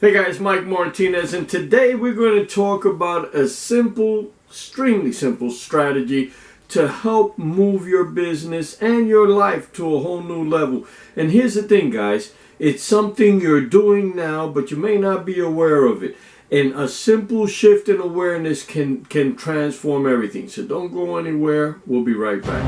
Hey guys, Mike Martinez, and today we're going to talk about a simple, extremely simple strategy to help move your business and your life to a whole new level. And here's the thing, guys, it's something you're doing now, but you may not be aware of it. And a simple shift in awareness can transform everything. So don't go anywhere. We'll be right back.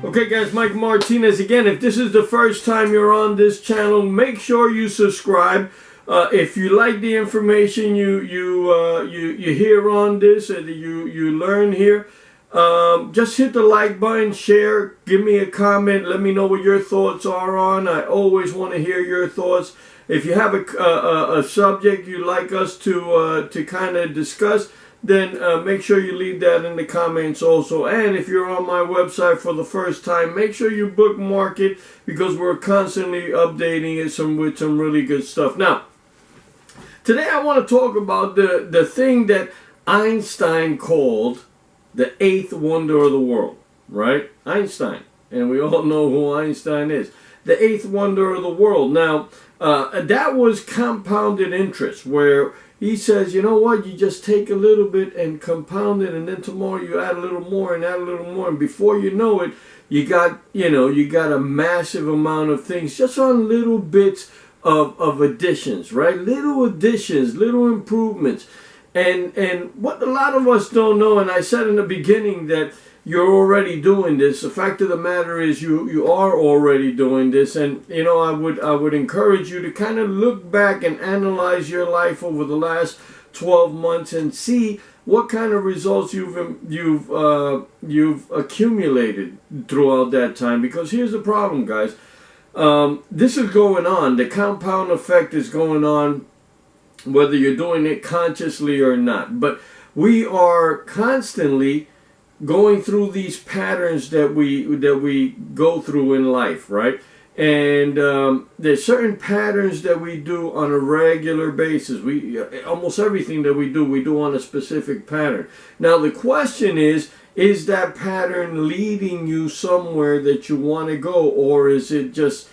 Okay guys, Mike Martinez again. If this is the first time you're on this channel, make sure you subscribe. If you like the information you hear on this, or you learn here, just hit the like button, share, give me a comment, let me know what your thoughts are on. I always want to hear your thoughts. If you have a subject you'd like us to kind of discuss, then make sure you leave that in the comments also. And if you're on my website for the first time, make sure you bookmark it, because we're constantly updating it with some really good stuff. Now, today I want to talk about the thing that Einstein called the eighth wonder of the world, right? Einstein. And we all know who Einstein is. The eighth wonder of the world. Now, that was compounded interest, where he says, you know what, you just take a little bit and compound it, and then tomorrow you add a little more and add a little more, and before you know it, you got a massive amount of things just on little bits of additions, right? Little additions, little improvements. And what a lot of us don't know, and I said in the beginning that you're already doing this. The fact of the matter is you are already doing this. And I would encourage you to kind of look back and analyze your life over the last 12 months and see what kind of results you've accumulated throughout that time. Because here's the problem, guys. This is going on. The compound effect is going on, whether you're doing it consciously or not. But we are constantly going through these patterns that we go through in life, right? And there's certain patterns that we do on a regular basis. Almost everything that we do on a specific pattern. Now the question is that pattern leading you somewhere that you want to go, or is it just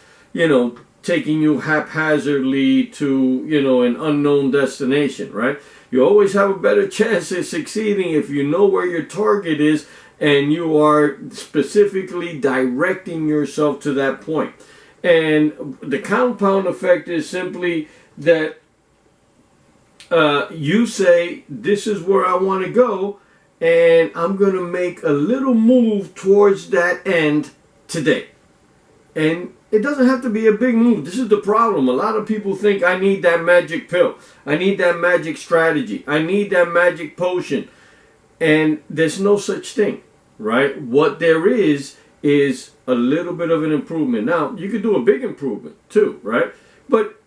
taking you haphazardly to an unknown destination, right? You always have a better chance of succeeding if you know where your target is and you are specifically directing yourself to that point. And the compound effect is simply that you say, this is where I want to go, and I'm going to make a little move towards that end today. And it doesn't have to be a big move. This is the problem. A lot of people think, I need that magic pill. I need that magic strategy. I need that magic potion. And there's no such thing, right? What there is a little bit of an improvement. Now, you could do a big improvement too, right? But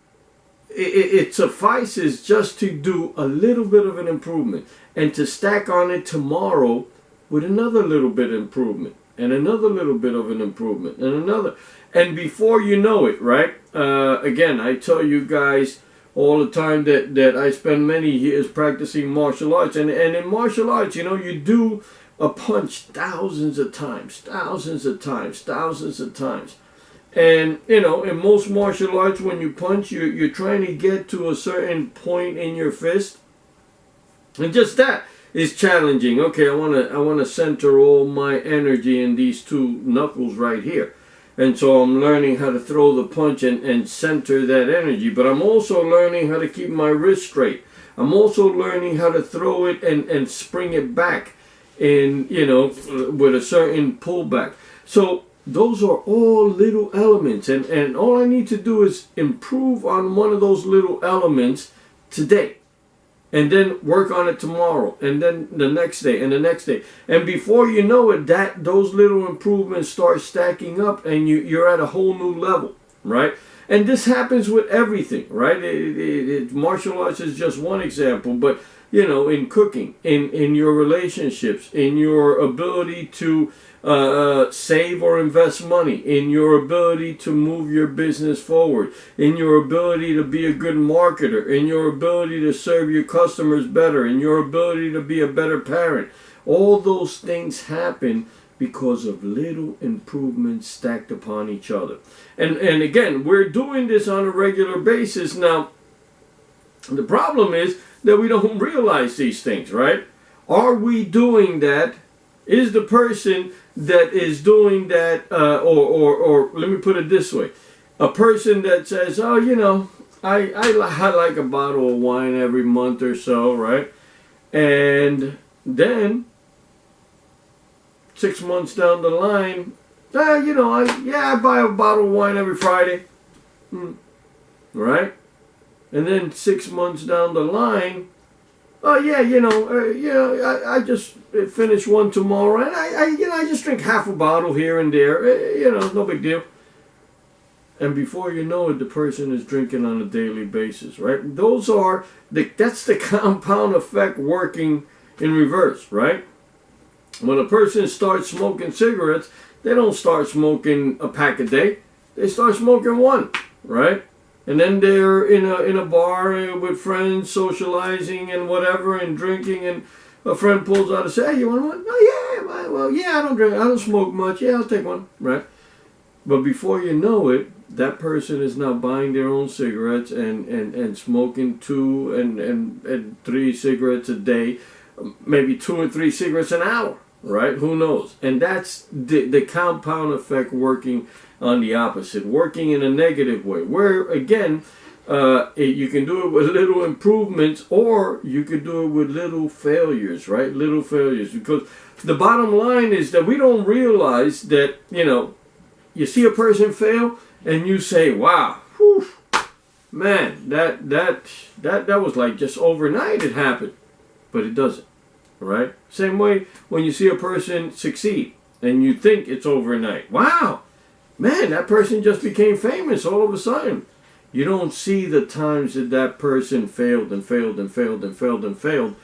it suffices just to do a little bit of an improvement and to stack on it tomorrow with another little bit of improvement and another little bit of an improvement and another. And before you know it, right? Again, I tell you guys all the time that I spend many years practicing martial arts. And in martial arts, you do a punch thousands of times. And, in most martial arts, when you punch, you're trying to get to a certain point in your fist. And just that is challenging. Okay, I want to center all my energy in these two knuckles right here. And so I'm learning how to throw the punch and center that energy. But I'm also learning how to keep my wrist straight. I'm also learning how to throw it and spring it back in, with a certain pullback. So those are all little elements. And all I need to do is improve on one of those little elements today. and then work on it tomorrow, and then the next day, and the next day. And before you know it, those little improvements start stacking up, and you're at a whole new level, right? And this happens with everything, right? Martial arts is just one example, but you know, in cooking, in your relationships, in your ability to save or invest money, in your ability to move your business forward, in your ability to be a good marketer, in your ability to serve your customers better, in your ability to be a better parent. All those things happen because of little improvements stacked upon each other. And again, we're doing this on a regular basis. Now, the problem is that we don't realize these things, right? Are we doing that? Is the person that is doing that, or let me put it this way, a person that says, oh, you know, I like a bottle of wine every month or so, right? And then 6 months down the line, you know, I buy a bottle of wine every Friday, right? And then 6 months down the line, oh yeah, you know, I just finished one tomorrow, and I just drink half a bottle here and there, you know, no big deal. And before you know it, the person is drinking on a daily basis, right? That's the compound effect working in reverse, right? When a person starts smoking cigarettes, they don't start smoking a pack a day. They start smoking one, right? And then they're in a bar with friends, socializing and whatever, and drinking, and a friend pulls out and says, hey, you want one? Oh, yeah, well, yeah, I don't smoke much. Yeah, I'll take one, right? But before you know it, that person is now buying their own cigarettes and smoking 2 and 3 cigarettes a day, maybe 2 or 3 cigarettes an hour, right? Who knows? And that's the compound effect working on the opposite, working in a negative way, where again, you can do it with little improvements, or you could do it with little failures, right? Little failures, because the bottom line is that we don't realize that, you know, you see a person fail and you say, wow, whew, man, that was like just overnight it happened, but it doesn't, right? Same way when you see a person succeed and you think it's overnight. Wow, man, that person just became famous all of a sudden. You don't see the times that that person failed and failed and failed and failed and failed,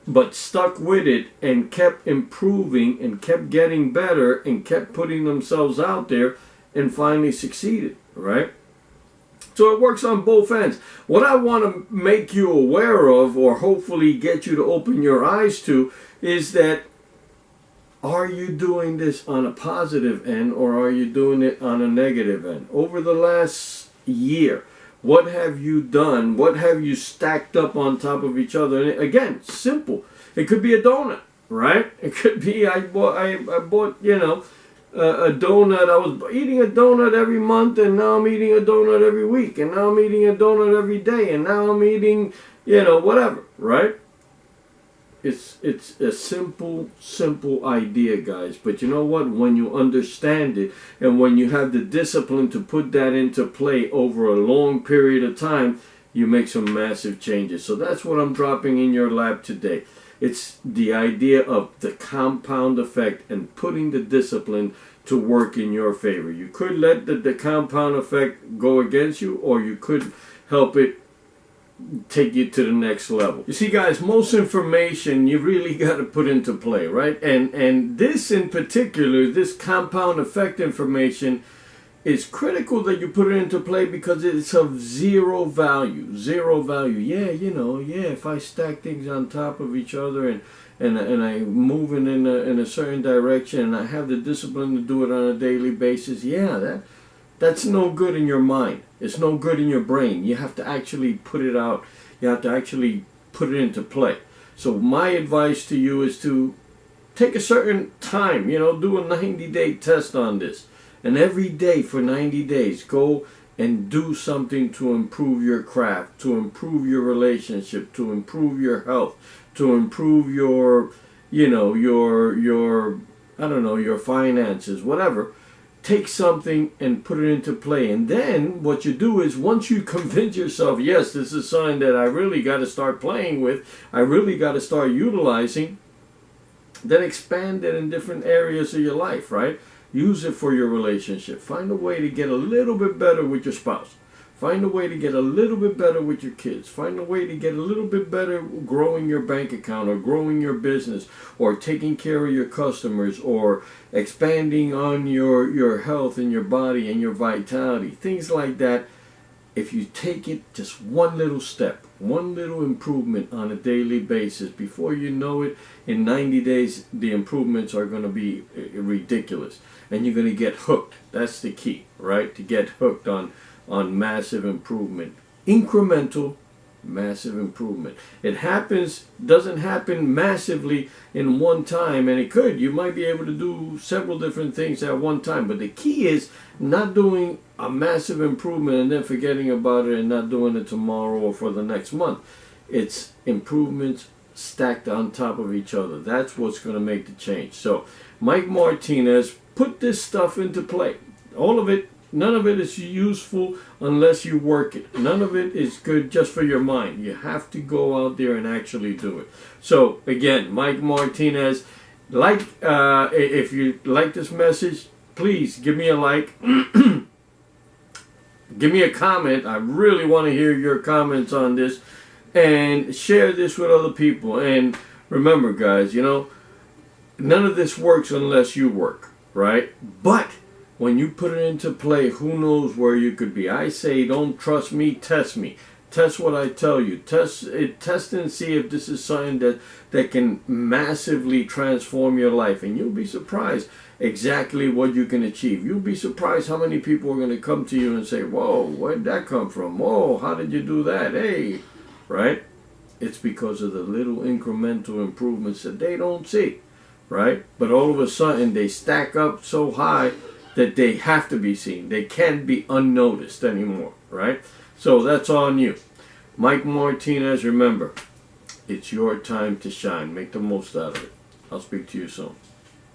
but stuck with it and kept improving and kept getting better and kept putting themselves out there and finally succeeded, right? So it works on both ends. What I want to make you aware of, or hopefully get you to open your eyes to, is that are you doing this on a positive end, or are you doing it on a negative end? Over the last year, what have you done? What have you stacked up on top of each other? And again, simple. It could be a donut, right? It could be I bought, you know, a donut. I was eating a donut every month, and now I'm eating a donut every week, and now I'm eating a donut every day, and now I'm eating, you know, whatever, right? It's a simple idea, guys. But you know what? When you understand it, and when you have the discipline to put that into play over a long period of time, you make some massive changes. So that's what I'm dropping in your lab today. It's the idea of the compound effect and putting the discipline to work in your favor. You could let the compound effect go against you, or you could help it take you to the next level. You see, guys, most information you really got to put into play, right? And this in particular, this compound effect information, is critical that you put it into play, because it's of zero value. Zero value. Yeah, you know, yeah, if I stack things on top of each other and I move in a certain direction, and I have the discipline to do it on a daily basis, yeah, that's no good in your mind. It's no good in your brain. You have to actually put it out. You have to actually put it into play. So my advice to you is to take a certain time, you know, do a 90-day test on this. And every day for 90 days, go and do something to improve your craft, to improve your relationship, to improve your health, to improve your, you know, your I don't know, your finances, whatever. Take something and put it into play. And then what you do is, once you convince yourself, yes, this is something that I really got to start playing with, I really got to start utilizing, then expand it in different areas of your life, right? Use it for your relationship. Find a way to get a little bit better with your spouse. Find a way to get a little bit better with your kids. Find a way to get a little bit better growing your bank account or growing your business or taking care of your customers or expanding on your health and your body and your vitality. Things like that. If you take it just one little step, one little improvement on a daily basis, before you know it, in 90 days, the improvements are going to be ridiculous. And you're going to get hooked. That's the key, right? To get hooked on massive improvement. Incremental, massive improvement. It doesn't happen massively in one time, and it could. You might be able to do several different things at one time, but the key is not doing a massive improvement and then forgetting about it and not doing it tomorrow or for the next month. It's improvements stacked on top of each other. That's what's going to make the change. So Mike Martinez, put this stuff into play. All of it. None of it is useful unless you work it. None of it is good just for your mind. You have to go out there and actually do it. So again, Mike Martinez, if you like this message, please give me a like. Give me a comment. I really want to hear your comments on this, and share this with other people. And remember, guys, none of this works unless you work, right? But when you put it into play, who knows where you could be. I say, don't trust me, test me. Test what I tell you. Test and see if this is something that can massively transform your life. And you'll be surprised exactly what you can achieve. You'll be surprised how many people are going to come to you and say, whoa, where'd that come from? Whoa, how did you do that? Hey, right? It's because of the little incremental improvements that they don't see, right? But all of a sudden, they stack up so high that they have to be seen. They can't be unnoticed anymore, right? So that's on you. Mike Martinez, remember, it's your time to shine. Make the most out of it. I'll speak to you soon.